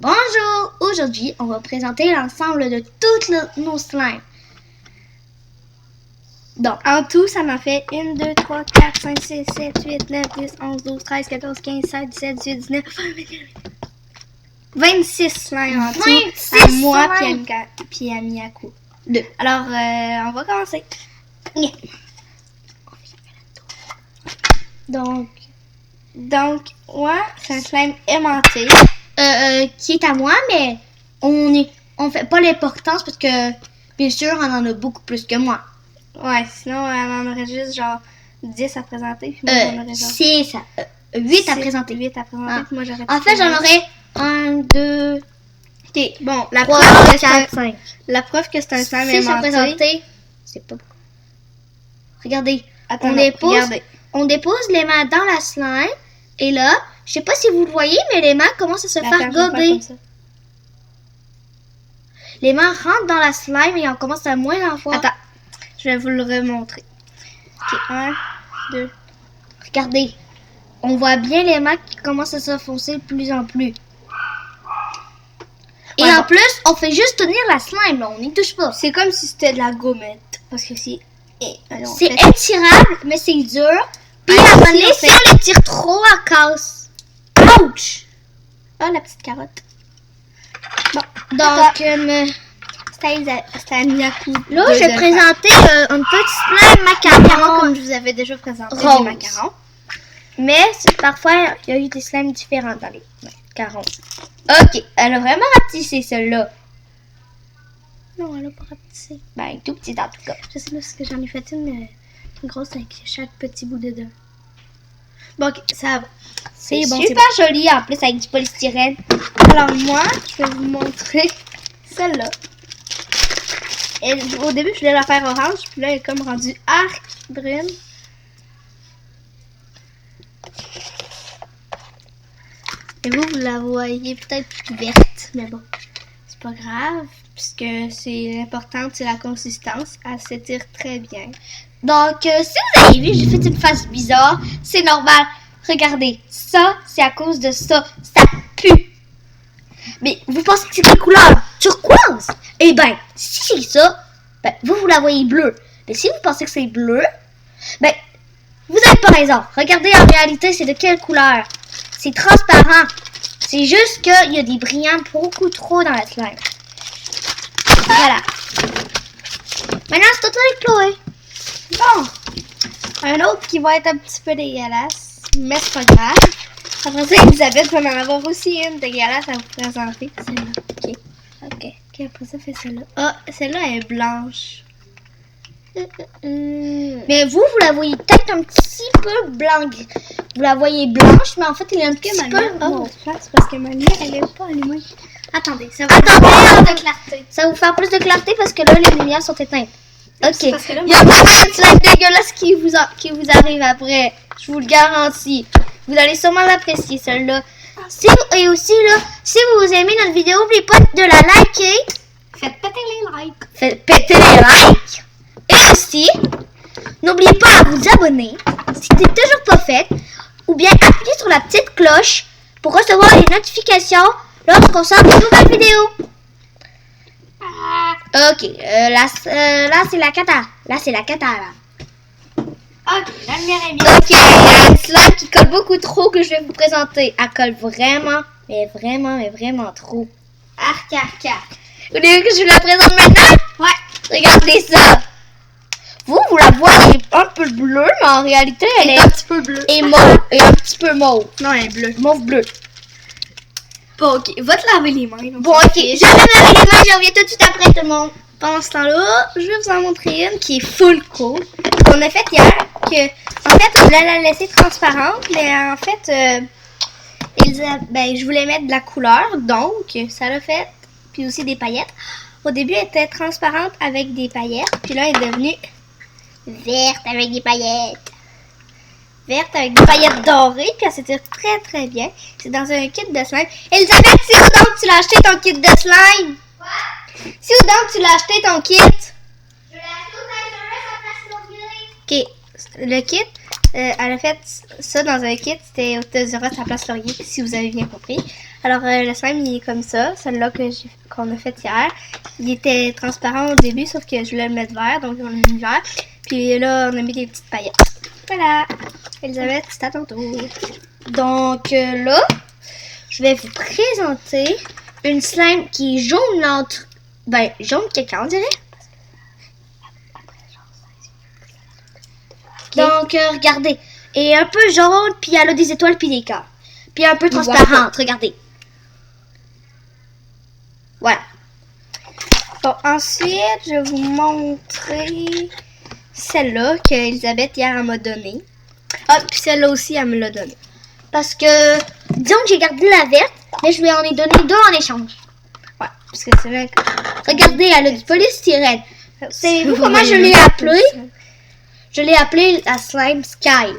Bonjour! Aujourd'hui, on va présenter l'ensemble de toutes nos slimes. Donc, en tout, ça m'en fait 1, 2, 3, 4, 5, 6, 7, 8, 9, 10, 11, 12, 13, 14, 15, 16, 17, 18, 19, 26 slimes en tout. 26 à moi slimes. puis à Miyaku. 2. Alors, on va commencer. Donc, moi, c'est un slime aimanté. Qui est à moi, mais on fait pas l'importance parce que, bien sûr, on en a beaucoup plus que moi. Ouais, sinon, on en aurait juste genre 10 à présenter. Puis moi, j'en aurais genre 6, 8 à présenter. 8 à présenter. Ah. Puis moi, j'aurais En fait, j'en aurais 1, 2, Ok, bon, la 3, preuve que 4, 5. La preuve que c'est un slime 6 à aimanté. présenter. C'est pas beaucoup. Regardez, Attends, regardez. On dépose les mains dans la slime. Et là, je sais pas si vous le voyez, mais les mains commencent à se faire gober. Les mains rentrent dans la slime et on commence à moins en voir. Attends, je vais vous le remontrer. Ok, 1, 2. Regardez, on voit bien les mains qui commencent à s'enfoncer de plus en plus. Et en plus, on fait juste tenir la slime, là, on n'y touche pas. C'est comme si c'était de la gommette. Parce que c'est... C'est étirable, mais c'est dur. Puis à un moment donné, si on l'étire trop, elle casse. Ouch! Ah, la petite carotte. Bon, donc, c'était à Miyaku. là, je vais présenter un petit slime macaron. Comme je vous avais déjà présenté Rose. les macarons. Mais parfois, il y a eu des slimes différents dans les macarons. Ok, elle a vraiment rapetissé celle-là. Non, elle a pas rapetissé. Ben, tout petit en tout cas. Je sais pas parce que j'en ai fait une grosse avec chaque petit bout dedans. Bon, ok, ça va. C'est bon, super joli en plus avec du polystyrène. Alors moi, je vais vous montrer celle-là. Au début, je voulais la faire orange, puis là, elle est comme rendue arc brune. Et vous la voyez peut-être plus verte, mais bon, c'est pas grave, puisque c'est l'important, c'est la consistance. Elle s'étire très bien. Donc, si vous avez vu, j'ai fait une face bizarre. C'est normal. Regardez, ça, c'est à cause de ça. Ça pue. Mais vous pensez que c'est quelle couleur? Turquoise? Eh ben, si c'est ça, ben, vous la voyez bleue. Mais si vous pensez que c'est bleu, ben, vous n'avez pas raison. Regardez, en réalité, c'est de quelle couleur? C'est transparent. C'est juste qu'il y a des brillants beaucoup trop dans la slime. Voilà. Maintenant, c'est tout avec Chloé. Bon, un autre qui va être un petit peu dégueulasse, mais c'est pas grave. Après ça, Elisabeth va en avoir aussi une dégueulasse à vous présenter. Celle-là. Ok, après ça, fait celle-là. Ah, celle-là est blanche. Mais vous la voyez peut-être un petit peu blanc. Vous la voyez blanche, mais en fait, elle est un petit peu mauve. C'est parce que ma lumière, elle est pas allumée. Attendez, ça va Attendez, faire de clarté. Ça va vous faire plus de clarté parce que là, les lumières sont éteintes. Ok. Parce que là, Il y a vraiment une slime dégueulasse qui vous arrive après. Je vous le garantis. Vous allez sûrement l'apprécier, celle-là. Et aussi, là, si vous aimez notre vidéo, n'oubliez pas de la liker. Faites péter les likes. Faites péter les likes. Et aussi, n'oubliez pas à vous abonner si ce n'est toujours pas fait. Ou bien appuyez sur la petite cloche pour recevoir les notifications lorsqu'on sort de nouvelles vidéos. Ok, là c'est la cata. Là c'est la cata là. Ok, la lumière est bien. Ok, il y a une slime qui colle beaucoup trop que je vais vous présenter. Elle colle vraiment, mais vraiment trop. Arc. Vous voulez que je vous la présente maintenant? Ouais. Regardez ça. Vous la voyez un peu bleue, mais en réalité elle est un petit peu bleue. et mauve, et un petit peu mauve. Non, elle est bleue. Mauve bleu. Bon, ok, va te laver les mains. Donc. Bon, ok, je vais me laver les mains, je reviens tout de suite après tout le monde. Pendant ce temps-là, je vais vous en montrer une qui est full cool. On a fait hier que, en fait, on voulait la laisser transparente, mais en fait, je voulais mettre de la couleur, donc ça l'a fait, puis aussi des paillettes. Au début, elle était transparente avec des paillettes, puis là, elle est devenue verte avec des paillettes. Verte avec des paillettes dorées, puis elle s'étire très très bien. C'est dans un kit de slime. Elisabeth, c'est où donc tu l'as acheté ton kit de slime? Quoi? C'est où donc tu l'as acheté ton kit? Je l'ai acheté au Toys R Us à Place Laurier. Ok, le kit, elle a fait ça dans un kit, c'était au Toys R Us à Place Laurier, si vous avez bien compris. Alors, le slime, il est comme ça. Celui-là qu'on a fait hier. Il était transparent au début, sauf que je voulais le mettre vert, donc on l'a mis vert. Puis là, on a mis des petites paillettes. Voilà. Elisabeth, c'est à ton tour. Donc là, je vais vous présenter une slime qui est jaune entre... Ben, jaune caca, on dirait. Donc, regardez. Et un peu jaune, puis elle a des étoiles, puis des cœurs. Puis un peu transparente, regardez. Voilà. Bon, ensuite, je vais vous montrer celle-là que Elisabeth hier elle m'a donnée. Ah, puis celle-là aussi, elle me l'a donnée. Parce que, disons que j'ai gardé la verte, mais je lui en ai donné deux en échange. Ouais, parce que c'est vrai que... Regardez, elle a du polystyrène. Savez-vous vraiment comment je l'ai appelée? Je l'ai appelée la slime sky.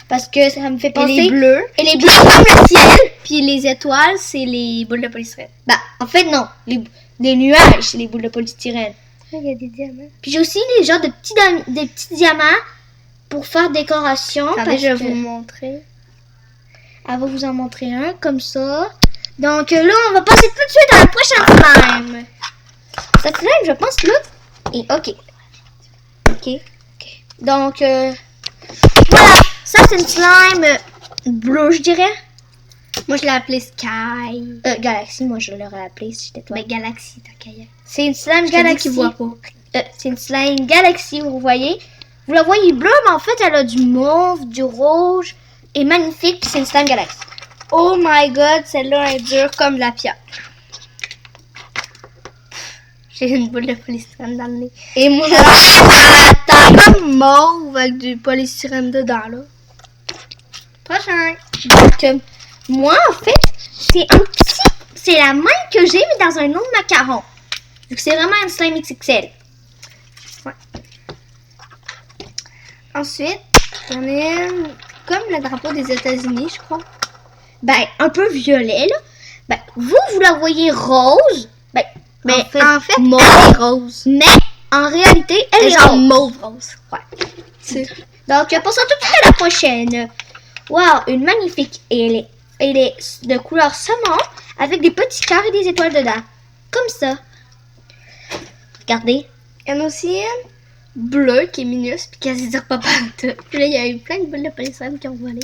Parce que ça me fait penser... Et les bleus. Et les bleus comme le ciel. Puis les étoiles, c'est les boules de polystyrène. Bah, en fait, non. Les nuages, c'est les boules de polystyrène. Il y a des diamants. Puis j'ai aussi des genres de des petits diamants pour faire décoration. Attendez, je vais vous montrer. Elle va vous en montrer un, comme ça. Donc là, on va passer tout de suite à la prochaine slime. Cette slime, je pense, là... Et ok. Ok. Donc, voilà. Ça, c'est une slime bleue, je dirais. Moi, je l'ai appelée Sky. Galaxy, moi, je l'aurais appelée si j'étais toi. Mais Galaxy, t'as qu'à y aller. C'est une slime Galaxy. Galaxy. Qui voit pas. C'est une slime Galaxy, vous voyez. Vous la voyez bleue, mais en fait, elle a du mauve, du rouge. Et magnifique, puis c'est une slime Galaxy. Oh my god, celle-là est dure comme la pierre. J'ai une boule de polystyrène dans le nez. Et moi, Comme mauve avec du polystyrène dedans, là. Prochain. donc, moi, en fait, c'est la même que j'ai, mais dans un autre macaron. Donc, c'est vraiment une slime XXL. Ouais. Ensuite, il y en a une comme le drapeau des États-Unis, je crois. Ben, un peu violet, là. Ben, vous la voyez rose. Ben, En fait, mauve. elle est rose. Mais, en réalité, elle Elle est est genre rose. mauve rose. Ouais. Donc, passons tout de suite à la prochaine. Wow, une magnifique. Et elle est de couleur saumon avec des petits cœurs et des étoiles dedans. Comme ça. Regardez. Il y en a aussi une bleue qui est minus puis qui se dire pas partout. Puis là, il y a eu plein de boules de polystyrène qui ont volé.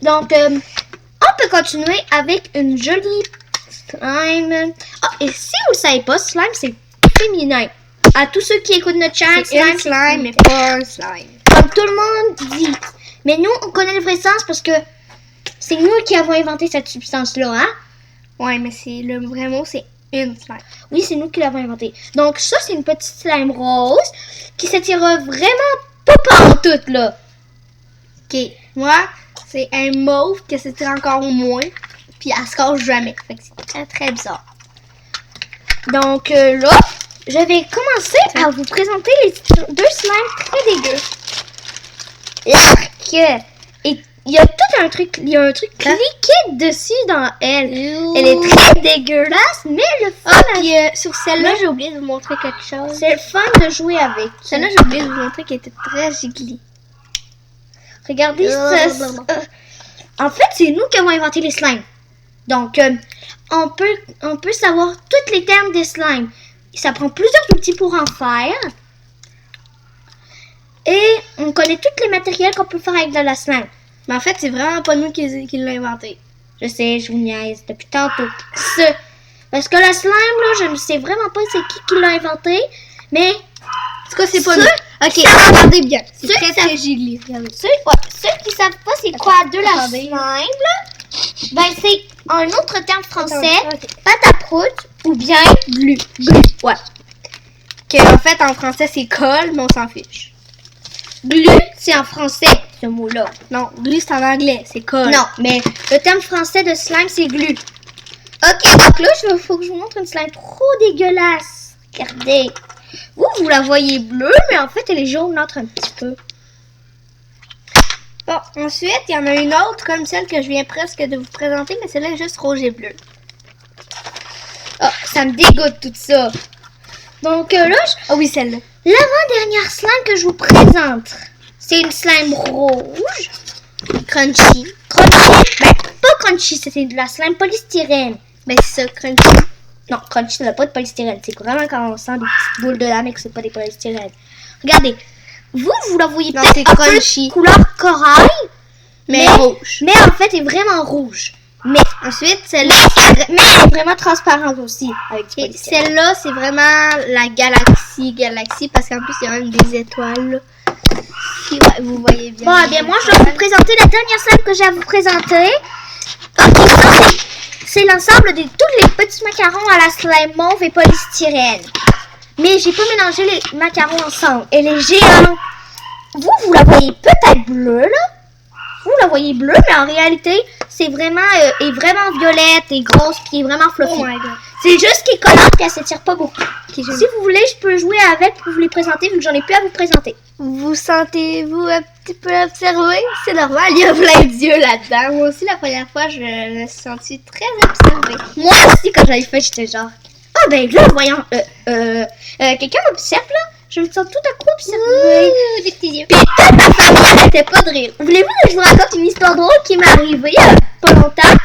Donc, on peut continuer avec une jolie slime. Ah, et si vous le savez pas, slime, c'est féminin. À tous ceux qui écoutent notre chaîne, C'est une slime, mais pas un slime. comme tout le monde dit. Mais nous, on connaît le vrai sens parce que c'est nous qui avons inventé cette substance-là, hein? Ouais, mais c'est le vrai mot, c'est une slime. Oui, c'est nous qui l'avons inventé. Donc, ça, c'est une petite slime rose qui s'étire vraiment pas pantoute, là. Ok, moi, c'est un mauve qui s'étire encore moins, puis elle se casse jamais. Fait que c'est très très bizarre. Donc, là, je vais commencer à vous présenter les deux slimes très dégueux. Yark! Et il y a tout un truc, il y a un truc liquide dessus dans elle. Elle est très dégueulasse, mais le fun, Ah, puis sur celle-là, j'ai oublié de vous montrer quelque chose. c'est le fun de jouer avec. Celle-là, j'ai oublié de vous montrer qu'elle était très giggly. Regardez ça. En fait, c'est nous qui avons inventé les slimes. Donc, on peut savoir tous les termes des slimes. Ça prend plusieurs outils pour en faire. Et on connaît tous les matériels qu'on peut faire avec de la slime. Mais en fait, c'est vraiment pas nous qui l'avons inventé. Je sais, je vous niaise depuis tantôt. Parce que la slime, là, je ne sais vraiment pas c'est qui l'a inventé. Mais, En tout cas, c'est pas Ceux- nous. Ok, regardez bien. C'est Ceux très qui très giggly. Regardez. ceux qui savent pas c'est quoi de la Attendez. slime, là, ben c'est un autre terme français, Ok. pâte à prout ou bien glu. Ouais. Que, en fait, en français, c'est colle, mais on s'en fiche. Glu, c'est en français, ce mot-là. Non, glue, c'est en anglais. C'est colle. Non, mais le terme français de slime, c'est glu. Ok, donc là, faut que je vous montre une slime trop dégueulasse. Regardez. Vous la voyez bleue, mais en fait, elle est jaunâtre un petit peu. Bon, ensuite, il y en a une autre comme celle que je viens presque de vous présenter, mais celle-là est juste rouge et bleu. Oh, ça me dégoûte tout ça. Donc là, Ah oui, celle-là. l'avant-dernière slime que je vous présente, c'est une slime rouge. Crunchy. Crunchy. Ben, pas crunchy, c'était de la slime polystyrène. Ben, c'est ça, crunchy. Non, crunchy, ça n'a pas de polystyrène. C'est vraiment quand on sent des petites boules de lame et que c'est pas des polystyrènes. Regardez. Vous la voyez Non, peut-être c'est un crunchy. peu couleur corail, Mais rouge. mais en fait, elle est vraiment rouge. Mais Ensuite, celle-là, mais elle est vraiment transparente aussi. Avec du et polystyrène. celle-là, c'est vraiment la galaxie, parce qu'en plus, il y a même des étoiles, là. Si, ouais, vous voyez bien. Bon, eh bien, moi, je vais vous présenter la dernière slime que j'ai à vous présenter. Ok, ça, c'est l'ensemble de tous les petits macarons à la slime mauve et polystyrène. Mais j'ai pas mélangé les macarons ensemble. Elle est géante. Vous la voyez peut-être bleue, là. Vous la voyez bleue, mais en réalité, c'est vraiment, est vraiment violette et grosse, puis est vraiment fluffy. Oh my god. C'est juste qu'elle est collante, puis elle s'étire pas beaucoup. Ok, Si vous voulez, je peux jouer avec pour vous les présenter, vu que j'en ai plus à vous présenter. Vous sentez-vous un petit peu observé? C'est normal, il y a plein d'yeux là-dedans. Moi aussi, la première fois, je me suis sentie très observée. Moi aussi, quand j'avais fait, j'étais genre, ah ben là, voyons, quelqu'un m'observe là? Je me sens tout à coup observée. Ouh, des petits yeux. Puis toute ma famille n'arrêtait pas de rire. Voulez-vous que je vous raconte une histoire drôle qui m'est arrivée il y a pas longtemps?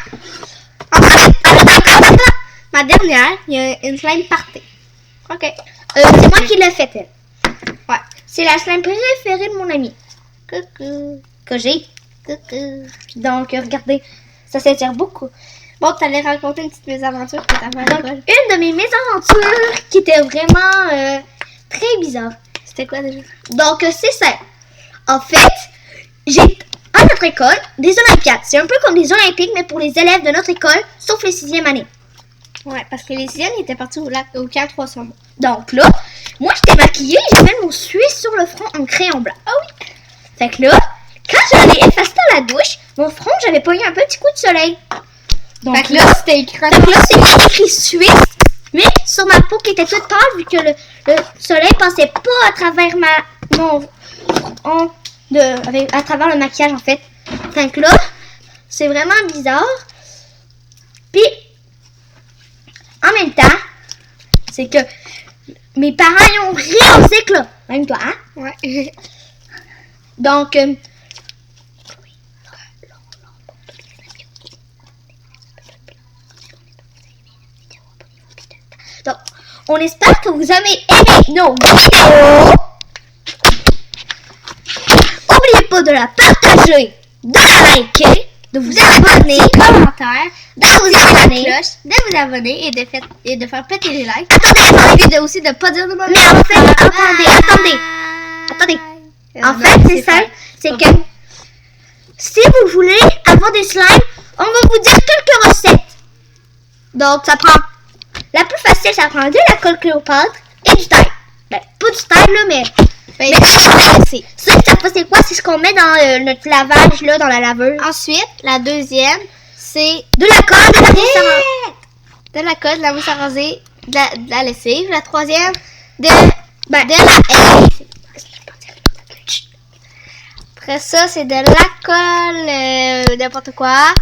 Ma dernière, il y a une slime party. Ok. C'est moi qui l'ai faite, elle. Ouais. C'est la slime préférée de mon ami. Coucou. Que j'ai. Coucou. Donc, regardez, ça s'étire beaucoup. Bon, t'allais raconter une petite mésaventure que t'as fait à Donc, l'école. une de mes mésaventures qui était vraiment très bizarre. C'était quoi déjà? Donc, c'est simple. En fait, j'ai à notre école des Olympiades. C'est un peu comme des Olympiques, mais pour les élèves de notre école, sauf les 6e année. Ouais, parce que les sixièmes, ils étaient partis au camp 300 mois. Donc là, moi, j'étais maquillée, j'avais mon suisse sur le front en crayon blanc. Ah oui! Fait que là, quand j'allais effacer dans la douche, mon front, j'avais pogné un petit coup de soleil. Donc Fait que là, c'était écrit. donc là, c'est écrit suisse, mais sur ma peau qui était toute pâle, vu que le soleil passait pas à travers à travers le maquillage, en fait. Fait que là, c'est vraiment bizarre. Puis, en même temps, c'est que mes parents, ils ont ri aux éclats. Même toi, hein? Ouais. Donc, donc, on espère que vous avez aimé nos vidéos. N'oubliez pas de la partager, de la liker, de vous abonner, Commentaire. de vous abonner. Cloche, de vous abonner et de faire péter les likes. Attendez, Et de aussi de pas dire de mais en fait, attendez. En fait, c'est ça, c'est que si vous voulez avoir des slimes, on va vous dire quelques recettes. Donc, ça prend, la plus facile, ça prend de la colle Cléopâtre et du taille. Ben, pas du taille, là, mais ça, c'est quoi? C'est ce qu'on met dans notre lavage, là, dans la laveuse. Ensuite, la deuxième, c'est De la colle, de la mousse à raser. de la colle, de la mousse à raser, de la lessive. La troisième, de Ben, la Après ça, c'est de la colle, n'importe quoi.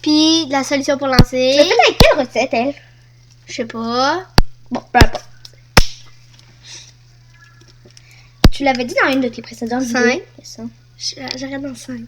Puis de la solution pour lancer. tu l'as fait avec quelle recette, elle? Je sais pas. Bon, peu importe. Tu l'avais dit dans une de tes précédentes vidéos. 5. C'est ça. J'arrête dans 5.